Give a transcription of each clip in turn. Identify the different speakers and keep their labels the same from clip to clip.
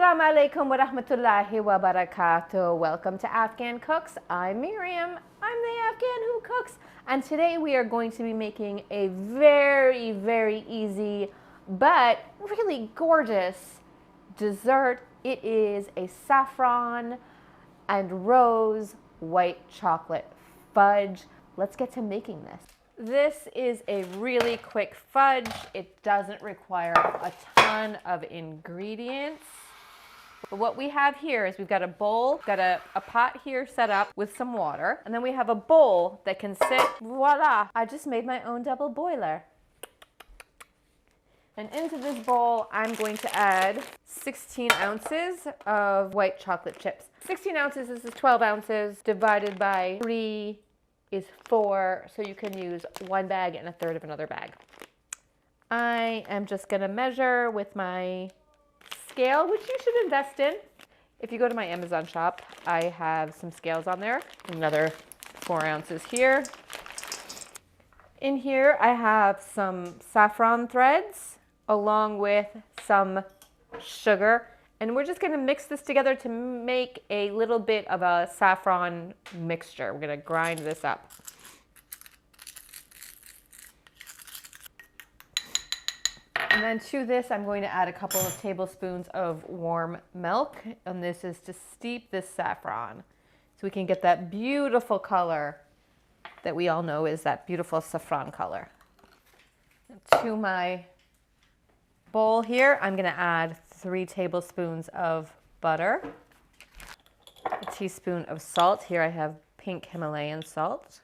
Speaker 1: Assalamu alaikum wa rahmatullahi wa barakatuh. Welcome to Afghan Cooks. I'm Miriam. I'm the Afghan who cooks. And today we are going to be making a very easy but really gorgeous dessert. It is a saffron and rose white chocolate fudge. Let's get to making this. This is a really quick fudge. It doesn't require a ton of ingredients. But what we have here is we've got a bowl, got a pot here set up with some water, and then we have a bowl that can sit, voila, I just made my own double boiler. And into this bowl, I'm going to add 16 ounces of white chocolate chips. 16 ounces, this is 12 ounces, divided by 3 is 4, so you can use one bag and a third of another bag. I am just gonna measure with my scale, which you should invest in. If you go to my Amazon shop, I have some scales on there. Another 4 ounces here. In here, I have some saffron threads along with some sugar. And we're just gonna mix this together to make a little bit of a saffron mixture. We're gonna grind this up. And then to this, I'm going to add a couple of tablespoons of warm milk. And this is to steep this saffron so we can get that beautiful color that we all know is that beautiful saffron color. And to my bowl here, I'm gonna add 3 tablespoons of butter, a teaspoon of salt. Here I have pink Himalayan salt.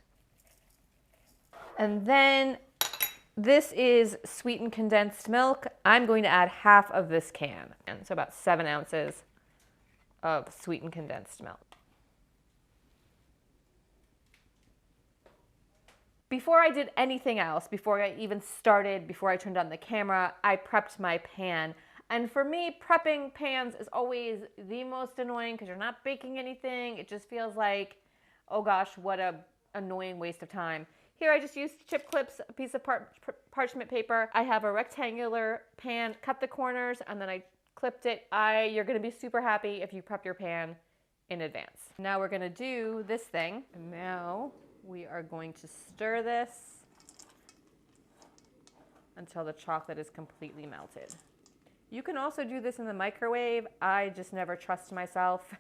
Speaker 1: And then this is sweetened condensed milk. I'm going to add half of this can, and so about 7 ounces of sweetened condensed milk. Before I did anything else, before I even started, before I turned on the camera, I prepped my pan. And for me, prepping pans is always the most annoying because you're not baking anything. It just feels like, oh gosh, what a annoying waste of time. Here I just used chip clips, a piece of parchment paper. I have a rectangular pan, cut the corners, and then I clipped it. You're gonna be super happy if you prep your pan in advance. Now we're gonna do this thing. And now we are going to stir this until the chocolate is completely melted. You can also do this in the microwave. I just never trust myself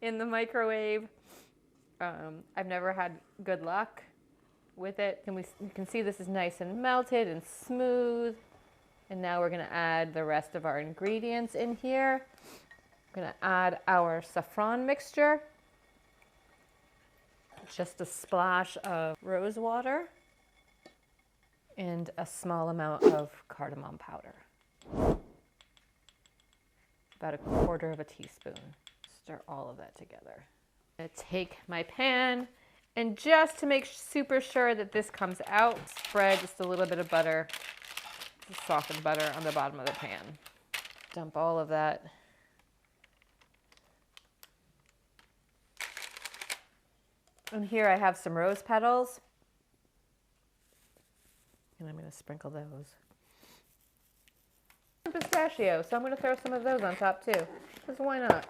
Speaker 1: in the microwave. I've never had good luck with it. You can see this is nice and melted and smooth. And now we're gonna add the rest of our ingredients in here. We're gonna add our saffron mixture. Just a splash of rose water and a small amount of cardamom powder. About 1/4 of a teaspoon. Stir all of that together. I'm gonna take my pan and just to make super sure that this comes out, spread just a little bit of butter, just softened butter on the bottom of the pan. Dump all of that. And here I have some rose petals. And I'm gonna sprinkle those. Pistachios, so I'm going to throw some of those on top too, because why not?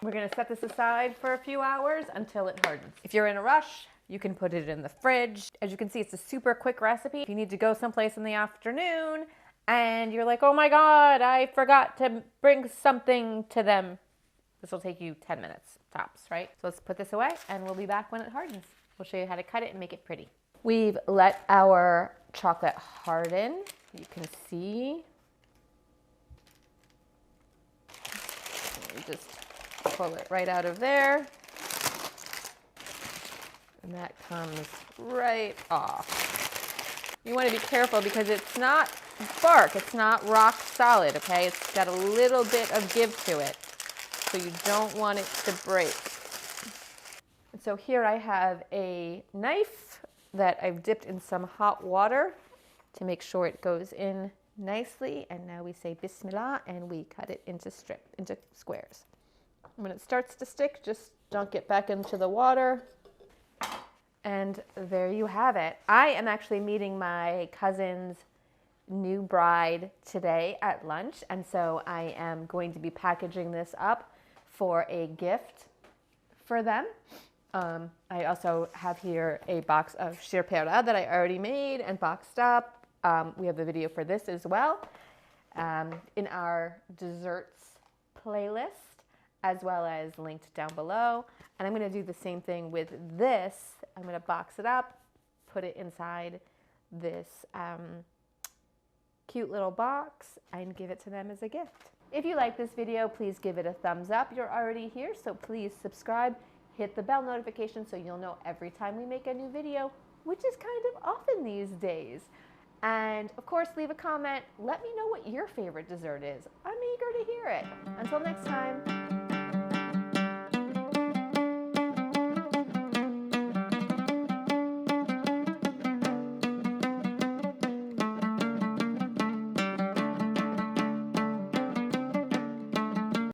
Speaker 1: We're going to set this aside for a few hours until it hardens. If you're in a rush, you can put it in the fridge. As you can see, it's a super quick recipe. If you need to go someplace in the afternoon and you're like, oh my God, I forgot to bring something to them, this will take you 10 minutes tops, right? So let's put this away and we'll be back when it hardens. We'll show you how to cut it and make it pretty. We've let our chocolate harden. You can see. Just pull it right out of there. And that comes right off. You want to be careful because it's not bark, it's not rock solid, okay? It's got a little bit of give to it. So you don't want it to break. And so here I have a knife that I've dipped in some hot water to make sure it goes in nicely. And now we say Bismillah and we cut it into squares. When it starts to stick, just dunk it back into the water. And there you have it. I am actually meeting my cousins new bride today at lunch, and so I am going to be packaging this up for a gift for them. I also have here a box of shirpera that I already made and boxed up. We have a video for this as well in our desserts playlist, as well as linked down below. And I'm going to do the same thing with this. I'm going to box it up, put it inside this cute little box, and give it to them as a gift. If you like this video, please give it a thumbs up. You're already here, so please subscribe. Hit the bell notification so you'll know every time we make a new video, which is kind of often these days. And of course, leave a comment. Let me know what your favorite dessert is. I'm eager to hear it. Until next time.